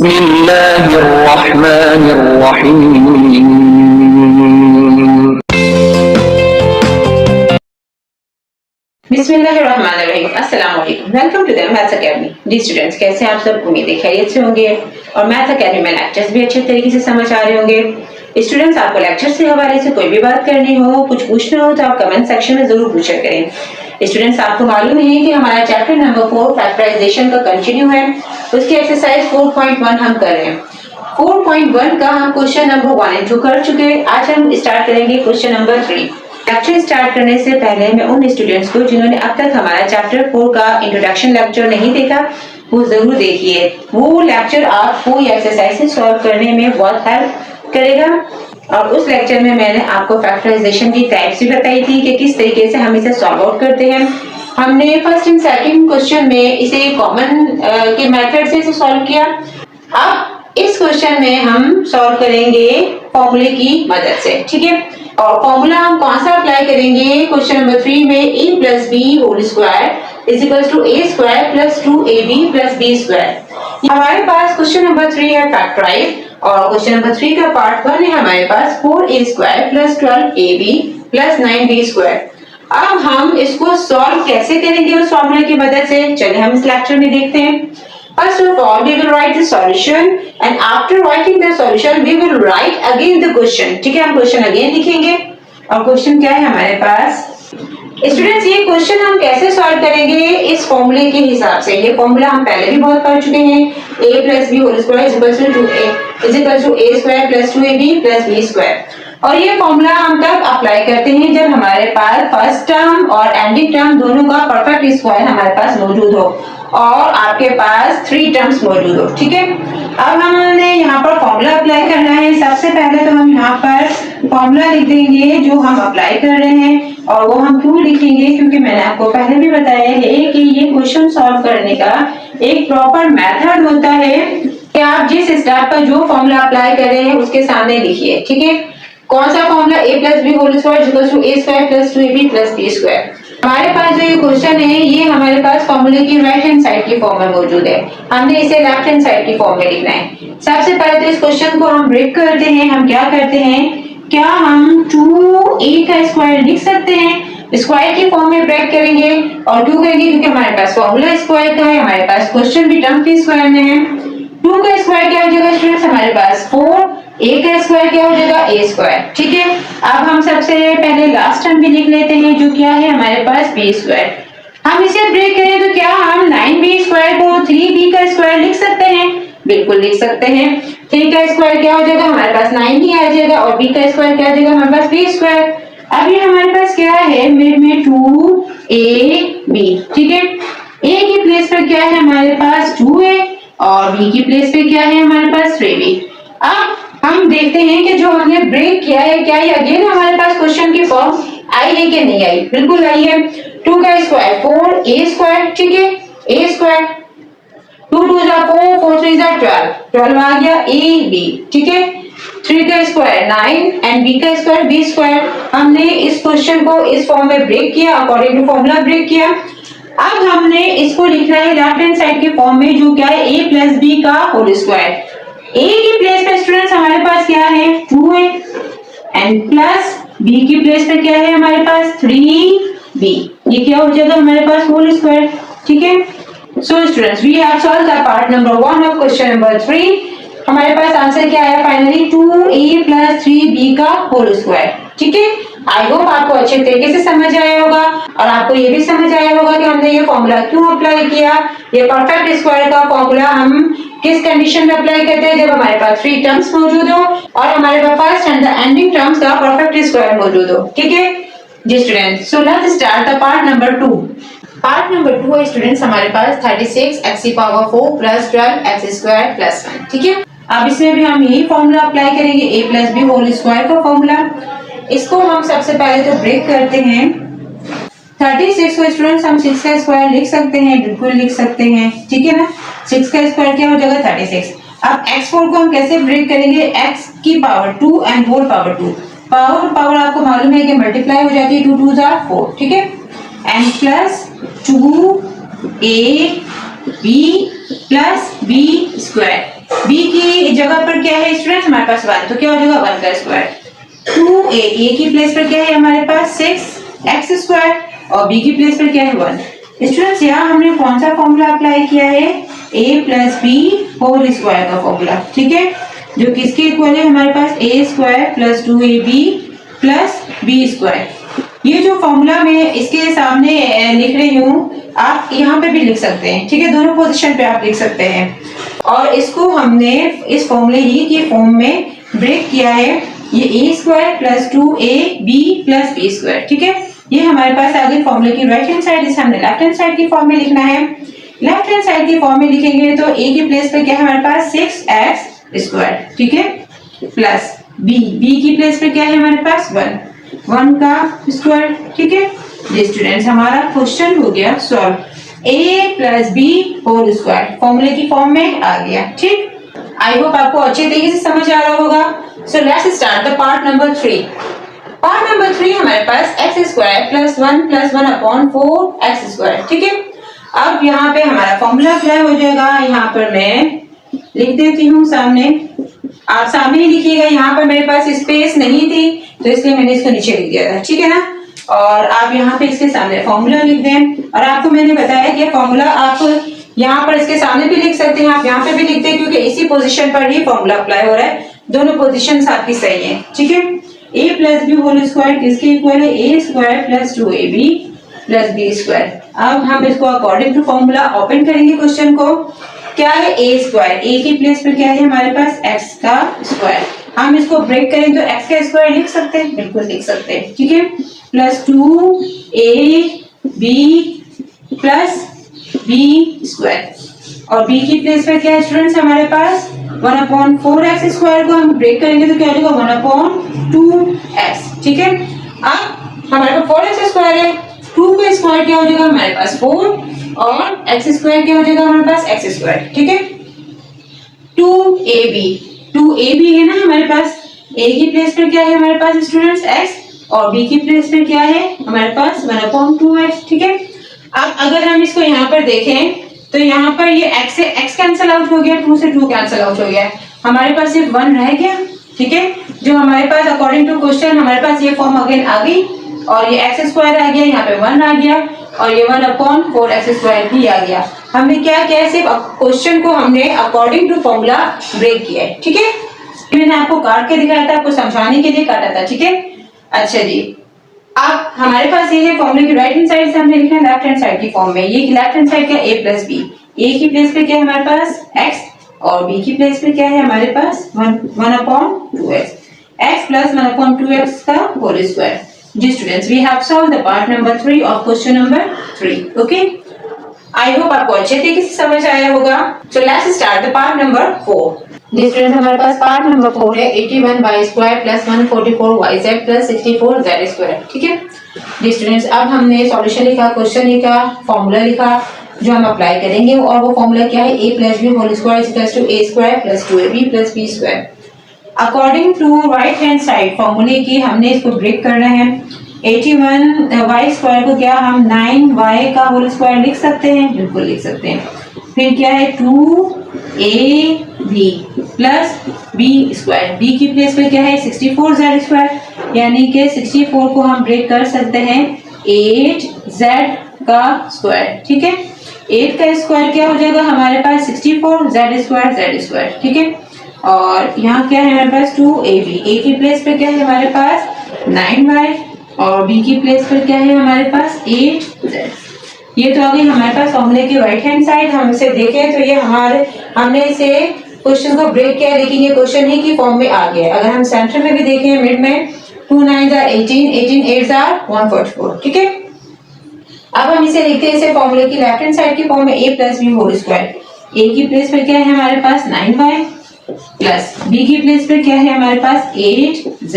बिस्मिल्लाहिर्रहमानिर्रहीम। बिस्मिल्लाहिर्रहमानिर्रहीम। अस्सलाम वालेकुम। Welcome to the maths academy. जी स्टूडेंट्स, कैसे हैं आप सब? उम्मीद है खैरियत से होंगे और मैथ्स एकेडमी में लेक्चर्स भी अच्छे तरीके से समझ आ रहे होंगे। स्टूडेंट्स, आपको लेक्चर्स के हवाले से कोई भी बात करनी हो, कुछ पूछना हो तो आप कमेंट सेक्शन में जरूर पूछा करें। स्टूडेंट्स, आपको मालूम है कि हमारा चैप्टर नंबर 4 फैक्टराइजेशन का कंटिन्यू है। उसकी एक्सरसाइज 4.1 हम कर रहे हैं। 4.1 का हम क्वेश्चन नंबर 1 एंड 2 कर चुके हैं। आज हम स्टार्ट करेंगे क्वेश्चन नंबर 3। लेक्चर स्टार्ट करने से पहले मैं उन स्टूडेंट्स को जिन्होंने अब तक हमारा चैप्टर 4 का इंट्रोडक्शन लेक्चर नहीं देखा, वो जरूर देखिए। वो लेक्चर आपको ये एक्सरसाइज सॉल्व करने में बहुत हेल्प करेगा। और उस लेक्चर में मैंने आपको फैक्टराइजेशन की टाइप्स भी बताई थी कि किस तरीके से हम इसे सॉल्व आउट करते हैं। हमने फर्स्ट एंड सेकंड क्वेश्चन में इसे कॉमन के मेथड से इसे सॉल्व किया। अब इस क्वेश्चन में हम सॉल्व करेंगे फॉर्मूले की मदद से, ठीक है। और फॉर्मूला हम कौन सा अप्लाई करेंगे? क्वेश्चन नंबर 3 में a + b whole square is equal to a square plus 2ab plus b square. हमारे पास क्वेश्चन नंबर 3 है फैक्टराइज और क्वेश्चन नंबर 3 का पार्ट 1 है हमारे पास 4a square plus 12ab plus 9b square. अब हम इसको सॉल्व कैसे करेंगे उस फॉर्मूले की मदद से, चलिए हम इस लेक्चर में देखते हैं। First of all, we will write the solution and after writing the solution, we will write again the question. ठीक है, हम क्वेश्चन अगेन लिखेंगे। और क्वेश्चन क्या है हमारे पास? स्टूडेंट्स, ये क्वेश्चन हम कैसे सॉल्व करेंगे? इस फॉर्मूले के हिसाब से। ये फॉर्मूला हम पहले भी बहुत पढ़ चुके हैं। a + b whole square is equal to a square plus 2ab plus b square. और ये फॉर्मूला हम तब अप्लाई करते हैं जब हमारे पास फर्स्ट टर्म और एंडिंग टर्म दोनों का परफेक्ट स्क्वायर हमारे पास मौजूद हो और आपके पास 3 टर्म्स मौजूद हो, ठीक है। अब हमने यहाँ पर फॉर्मूला अप्लाई करना है। सबसे पहले तो हम यहाँ पर फॉर्मूला लिख देंगे जो हम अप्लाई कर रहे हैं। और वो हम क्यों लिखेंगे? क्योंकि मैंने आपको पहले भी बताया है कि ये क्वेश्चन सॉल्व करने का एक प्रॉपर मेथड होता है कि आप जिस स्टेप पर जो फॉर्मूला अप्लाई कर रहे हैं उसके सामने लिखिए, ठीक है। कौन सा formula? a + b whole square equal to a square plus 2ab plus b square. हमारे पास जो ये क्वेश्चन है ये हमारे पास फॉर्मूले की राइट हैंड साइड की फॉर्म में मौजूद है। हमने इसे लेफ्ट हैंड साइड की फॉर्म में लिखना है। सबसे पहले तो इस क्वेश्चन को हम ब्रेक करते हैं। हम क्या करते हैं? क्या हम 2a का स्क्वायर लिख सकते हैं? स्क्वायर की फॉर्म में ब्रेक करेंगे। और क्यों करेंगे? क्योंकि हमारे पास फॉर्मूला स्क्वायर का है, हमारे पास क्वेश्चन भी टर्म के स्क्वायर में है। 2 का स्क्वायर क्या हो जाएगा स्टूडेंट्स? हमारे पास 4। a का स्क्वायर क्या हो जाएगा? a स्क्वायर, ठीक है। अब हम सबसे पहले लास्ट टर्म भी लिख लेते हैं जो क्या है हमारे पास b स्क्वायर। हम इसे ब्रेक करें तो क्या हम 9b स्क्वायर को 3b का स्क्वायर लिख सकते हैं? बिल्कुल लिख सकते हैं। 3 का स्क्वायर क्या हो जाएगा? हमारे पास 9 ही आ जाएगा और b का स्क्वायर क्या आ जाएगा? हमारे पास b स्क्वायर। अब ये हमारे पास क्या है? मिड में 2ab, ठीक है। a की प्लेस पर क्या है हमारे पास? 2a और b की प्लेस पे क्या है हमारे पास? 3b। अब हम देखते हैं कि जो हमने ब्रेक किया है क्या ये अगेन हमारे पास क्वेश्चन की फॉर्म आई है कि नहीं आई? बिल्कुल आई है। 2 का स्क्वायर 4a स्क्वायर, ठीक है। a स्क्वायर 2 2 जा 4 4 3 जा 12 आ गया ab, ठीक है। 3 का स्क्वायर 9 एंड b का स्क्वायर b स्क्वायर। हमने इस क्वेश्चन को इस फॉर्म में ब्रेक किया, अकॉर्डिंग टू फॉर्मूला ब्रेक किया। अब हमने इसको लिखना है लेफ्ट हैंड साइड के फॉर्म में जो क्या है? a + b का होल स्क्वायर। a की प्लेस पे स्टूडेंट्स हमारे पास क्या है? 2a एंड प्लस b की प्लेस पे क्या है हमारे पास? 3b। ये क्या हो जाएगा हमारे पास? होल स्क्वायर, ठीक है। So students, we have solved the part number 1 of question number 3। हमारे पास आंसर क्या आया फाइनली? 2a प्लस 3b का होल स्क्वायर, ठीक है। आई होप आपको अच्छे तरीके से समझ आया होगा और आपको ये भी समझ आया होगा कि हमने ये फॉर्मूला क्यों अप्लाई किया। ये परफेक्ट स्क्वायर का फॉर्मूला हम किस कंडीशन में अप्लाई करते हैं? जब हमारे पास 3 टर्म्स मौजूद हो और हमारे पास first and the ending terms का परफेक्ट स्क्वायर मौजूद हो, ठीक है जी students. So let's start the part number 2। Part number 2 है स्टूडेंट्स हमारे पास 36x⁴ प्लस 12x² प्लस 1, ठीक है। अब इसमें भी हम यही फॉर्मूला अप्लाई करेंगे, a + b होल स्क्वायर का फॉर्मूला। इसको हम सबसे पहले तो ब्रेक करते हैं। 36 को स्टूडेंट्स हम 6 का स्क्वायर लिख सकते हैं, बिल्कुल लिख सकते हैं, ठीक है ना। 6 का स्क्वायर क्या हो जाएगा? 36। अब x4 को हम कैसे ब्रेक करेंगे? x की power 2 and whole power 2। Power आपको मालूम है कि मल्टीप्लाई हो जाती है, 2 2 जा 4, ठीक है। And plus 2ab plus b square, B की जगह पर क्या है स्टूडेंट्स हमारे पास 1, तो क्या हो जाएगा 1 का स्क्वायर। 2a, ए की प्लेस पर क्या है हमारे पास 6x स्क्वायर और b की प्लेस पर क्या है 1। स्टूडेंट्स यहाँ हमने कौन सा फॉर्मूला अप्लाई किया है, a plus b whole square का फॉर्मूला, ठीक है, जो किसके इक्वल है हमारे पास a square plus 2ab plus b square. ये जो फॉर्मूला मैं इसके सामने लिख रही हूँ आप यहाँ पे भी लिख सकते हैं, ठीक है, दोनों पोजीशन पे आप लिख सकते हैं। और इसको हमने इस फॉर्मूले ही के फॉर्म में ब्रेक किया है, ये a square plus 2ab plus b square, ठीक है, ये हमारे पास आगे फॉर्मूले की राइट हैंड साइड, इसे हमने लेफ्ट हैंड साइड की फॉर्म में लिखना है। लेफ्ट हैंड साइड की फॉर्म में लिखेंगे तो a की प्लेस पे क्या है हमारे पास 6x स्क्वायर, ठीक है, प्लस b की प्लेस पे क्या है हमारे पास 1 का स्क्वायर, ठीक है। जी स्टूडेंट्स हमारा क्वेश्चन हो गया solve, a plus b whole square फॉर्मूले की फॉर्म में आ गया, ठीक। आई होप आपको अच्छे तरीके से समझ आ रहा होगा। So let's start the part number 3। Part number 3 हमारे पास x square plus 1 upon 4x square, ठीक है। अब यहाँ पे हमारा फॉर्मूला अप्लाई हो जाएगा, यहाँ पर मैं लिख देती हूँ सामने, आप सामने ही लिखिएगा, यहाँ पर मेरे पास स्पेस नहीं थी तो इसलिए मैंने इसको नीचे लिख दिया था, ठीक है ना। और आप यहाँ पे इसके सामने फॉर्मूला लिख दें, और आपको मैंने बताया कि फॉर्मूला आप यहाँ पर इसके सामने भी लिख सकते हैं, आप यहाँ पे भी लिख दें, क्योंकि इसी पोजीशन पर ही फॉर्मूला अप्लाई हो रहा है, दोनों पोजीशंस आपकी सही है, ठीक है। a plus b whole square किसके इक्वल है, a square plus 2ab plus b square. अब हम इसको अकॉर्डिंग टू फॉर्मूला ओपन करेंगे क्वेश्चन को। क्या है a स्क्वायर, a की प्लेस पर क्या है हमारे पास x का स्क्वायर, हम इसको ब्रेक करें तो x का स्क्वायर लिख सकते हैं, बिल्कुल लिख सकते हैं, ठीक है, plus 2ab plus b square, और b की प्लेस पर क्या है स्टूडेंट्स हमारे पास 1/4x स्क्वायर को हम ब्रेक करेंगे तो क्या हो जाएगा 1/2x, ठीक है। अब हमारे पास 4x स्क्वायर है, 2 का स्क्वायर क्या हो जाएगा हमारे पास 4 और x स्क्वायर क्या हो जाएगा हमारे पास x स्क्वायर, ठीक है। 2ab है ना हमारे पास, a की प्लेस पर क्या है हमारे पास स्टूडेंट्स x और b की प्लेस पर क्या है हमारे पास 1/2x, ठीक है। अब अगर हम इसको यहाँ पर देखें तो यहाँ पर ये x से x कैंसिल आउट हो गया, 2 से 2 कैंसिल आउट हो गया, हमारे पास सिर्फ 1 रह गया, ठीक है, जो हमारे पास अकॉर्डिंग टू क्वेश्चन हमारे पास ये फॉर्म अगेन आ गई, और ये x स्क्वायर आ गया, यहाँ पे 1 आ गया, और ये 1/4x स्क्वायर भी आ गया। हमने क्या किया, सिर्फ क्वेश्चन को हमने अकॉर्डिंग टू फॉर्मूला ब्रेक किया है, ठीक है। मैंने आपको काट के दिखाया था, आपको समझाने के लिए काटा था, ठीक है। अच्छा जी, अब हमारे पास ये है फॉर्मूले की राइट हैंड साइड से हमने लिखा है लेफ्ट हैंड साइड की फॉर्म में, ये लेफ्ट हैंड साइड का a प्लस बी, a की प्लेस पे क्या है हमारे पास x और b की प्लेस पे क्या है हमारे पास 1/2x, x प्लस 1/2x का होल स्क्वायर। जी students we have solved the part number 3 of question number 3, okay. I hope आपको अच्छे तरीके से समझ आया होगा। So let's start the part number 4। जी स्टूडेंट्स हमारे पास पार्ट नंबर 4 है 81y square plus 144yz plus 64z square, ठीक है। जी स्टूडेंट्स अब हमने सॉल्यूशन लिखा, क्वेश्चन लिखा, फॉर्मूला लिखा जो हम अप्लाई करेंगे, और वो फॉर्मूला क्या है a plus b whole square equals to a square plus 2ab plus b square. According to right hand side फॉर्मूले की हमने इसको ब्रेक करना है। 81y स्क्वायर को क्या हम 9y का होल स्क्वायर लिख सकते हैं, बिल्कुल लिख सकते हैं। फिर क्या है 2ab plus b square, b की प्लेस पे क्या है 64z स्क्वायर, यानी कि 64 को हम ब्रेक कर सकते हैं 8z का स्क्वायर, ठीक है। 8 का स्क्वायर क्या हो जाएगा हमारे पास 64z स्क्वायर, ठीक है। और यहाँ क्या है हमारे पास 2ab, a की प्लेस पे क्या है हमारे पास 9y और b की प्लेस पर क्या है हमारे पास 8z। ये तो आ गई हमारे पास फॉर्मूले की राइट हैंड साइड। हम इसे देखें तो ये हमने इसे क्वेश्चन को ब्रेक किया, लेकिन ये क्वेश्चन ही की फॉर्म में आ गया। अगर हम सेंटर में भी देखें मिड में 2 9s are 18, 18 8s are 144, ठीक है। अब हम इसे लिखते हैं इसे फॉर्मूले की लेफ्ट हैंड साइड की फॉर्म में a plus b whole square. a की प्लेस पर क्या है हमारे पास 9y प्लस b की प्लेस पर क्या है हमारे पास 8z,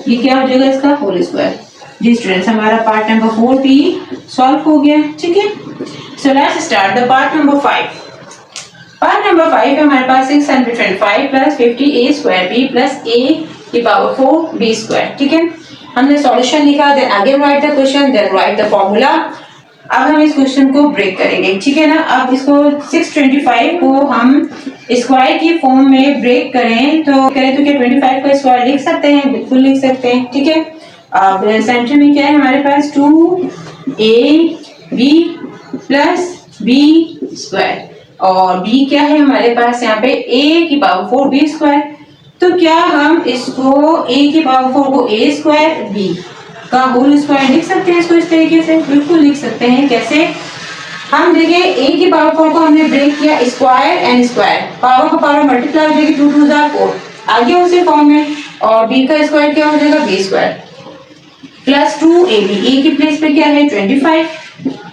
ये क्या हो जाएगा इसका होल स्क्वायर। जी स्टूडेंट्स हमारा पार्ट नंबर 4 भी सॉल्व हो गया, ठीक है। So let's start the part number 5। Part number 5 है हमारे पास 625 plus 50a square b plus a की पावर 4 b स्क्वायर, ठीक है। हमने सॉल्यूशन लिखा, then again write the question, then write the formula. अब हम इस क्वेश्चन को ब्रेक करेंगे, ठीक है ना। अब इसको 625 को हम स्क्वायर की फॉर्म में ब्रेक करें तो करें तो क्या 25 का स्क्वायर लिख सकते हैं? बिल्कुल लिख सकते हैं, ठीक है। अब सेंटर में क्या है हमारे पास 2ab प्लस बी स्क्वायर, और b क्या है हमारे पास यहाँ पे a की पावर 4 b स्क्वायर। तो क्या हम इसको a की पावर 4 को a स्क्वायर b का होल स्क्वायर लिख सकते हैं? इसको इस तरीके से बिल्कुल लिख सकते हैं। कैसे? हम देखिए a की पावर 4 को हमने ब्रेक किया स्क्वायर एंड स्क्वायर, पावर को पावर मल्टीप्लाई हो जाएगी, 2 2 4 आ गया उसी फॉर्म में, और b का स्क्वायर क्या हो जाएगा? b square plus 2ab, a की प्लेस पे क्या है 25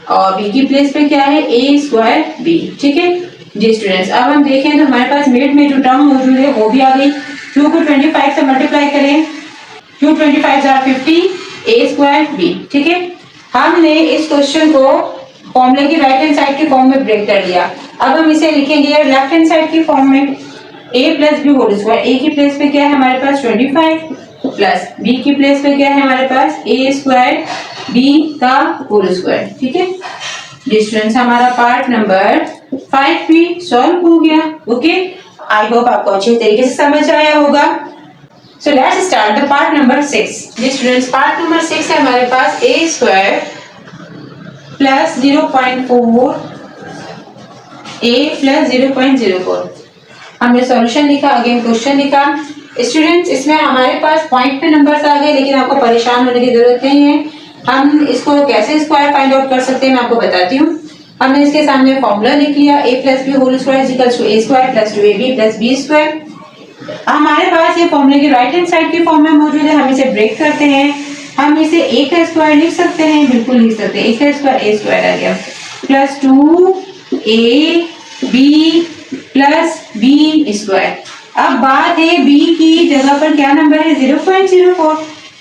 और b की प्लेस पे क्या है a स्क्वायर b, ठीक है जी स्टूडेंट्स। अब हम देखें तो हमारे पास मिड में जो टर्म मौजूद है वो भी आ गई। 2 को 25 से मल्टीप्लाई करें, 2 25 are 50 a स्क्वायर b, ठीक है। हमने इस क्वेश्चन को फॉर्मूले की राइट हैंड साइड के फॉर्म में ब्रेक कर लिया। अब हम इसे लिखेंगे लेफ्ट हैंड साइड की फॉर्म में, a plus b whole square. a की प्लेस पे क्या है हमारे पास 25 प्लस b की प्लेस पे क्या है हमारे पास a स्क्वायर b का होल स्क्वायर, ठीक है जी स्टूडेंट्स। हमारा पार्ट नंबर 5 भी सॉल्व हो गया। ओके, आई होप आपको अच्छे तरीके से समझ आया होगा। So let's start the part number 6 जी स्टूडेंट्स। पार्ट नंबर 6 है हमारे पास a square plus 0.4 a plus 0.04। हमने सॉल्यूशन लिखा, अगेन क्वेश्चन लिखा। स्टूडेंट्स इसमें हमारे पास पॉइंट पे नंबर्स आ गए, लेकिन आपको परेशान होने की जरूरत नहीं है। हम इसको कैसे स्क्वायर फाइंड आउट कर सकते हैं मैं आपको बताती हूँ। हमने इसके सामने फॉर्मूला लिख लिया, a plus b whole square is equal to a square plus 2ab plus b square. हमारे पास ये फॉर्मूले की राइट हैंड साइड की फॉर्म में मौजूद है, हम इसे ब्रेक करते हैं। हम इसे a का स्क्वायर लिख सकते हैं, बिल्कुल लिख सकते हैं। a का स्क्वायर a स्क्वायर आ गया plus 2ab plus b square. अब बात है b की जगह पर क्या नंबर है 0.04।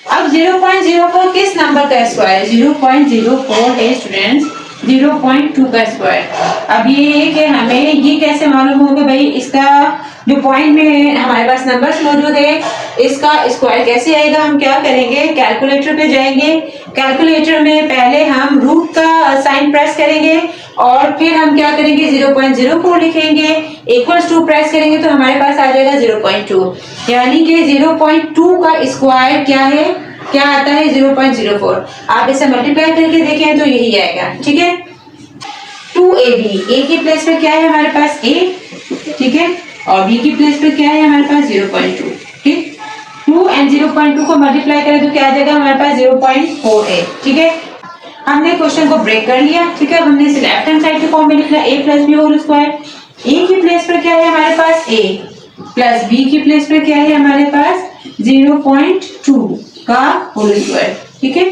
अब 0.04 किस नंबर का स्क्वायर? 0.04 है स्टूडेंट्स 0.2 का स्क्वायर। अब ये है कि हमें ये कैसे मालूम होगा भाई, इसका जो पॉइंट में हमारे पास नंबर्स मौजूद है इसका स्क्वायर कैसे आएगा? हम क्या करेंगे, कैलकुलेटर पे जाएंगे। कैलकुलेटर में पहले हम रूट का साइन प्रेस करेंगे और फिर हम क्या करेंगे 0.04 लिखेंगे, इक्वल्स टू प्रेस करेंगे तो हमारे पास आ जाएगा 0.2। यानी कि 0.2 का स्क्वायर क्या है, क्या आता है 0.04। आप इसे मल्टीप्लाई करके देखें तो यही आएगा, ठीक है। 2ab, a की प्लेस पे क्या है हमारे पास a, ठीक है, और b की प्लेस पे क्या है हमारे पास 0.2, ठीक। 2 एंड 0.2 को मल्टीप्लाई करें तो क्या आ जाएगा हमारे पास 0.4a, ठीक है। हमने क्वेश्चन को ब्रेक कर लिया, ठीक है। हमने इसे लेफ्ट हैंड साइड के फॉर्म में लिखा a plus b whole square. a की प्लेस पर क्या है हमारे पास a प्लस b की प्लेस पर क्या है हमारे पास 0.2 का होल स्क्वायर, ठीक है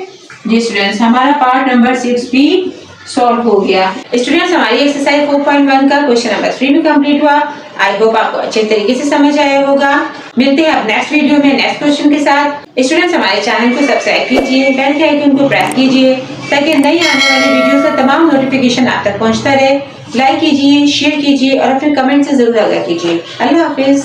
जी स्टूडेंट्स। हमारा पार्ट नंबर 6 भी सॉल्व हो गया। स्टूडेंट्स हमारी एक्सरसाइज 4.1 का क्वेश्चन नंबर 3 भी कंप्लीट हुआ। आई होप आपको अच्छे तरीके से समझ आया होगा। मिलते हैं अब नेक्स्ट वीडियो में नेक्स्ट क्वेश्चन के साथ। स्टूडेंट्स हमारे चैनल को सब्सक्राइब कीजिए, बेल के आइकन को प्रेस कीजिए ताकि नई आने वाली वीडियोस का तमाम नोटिफिकेशन आप तक पहुंचता रहे। लाइक कीजिए, शेयर कीजिए और अपने कमेंट से जरूर आगाह कीजिए। अल्लाह हाफिज।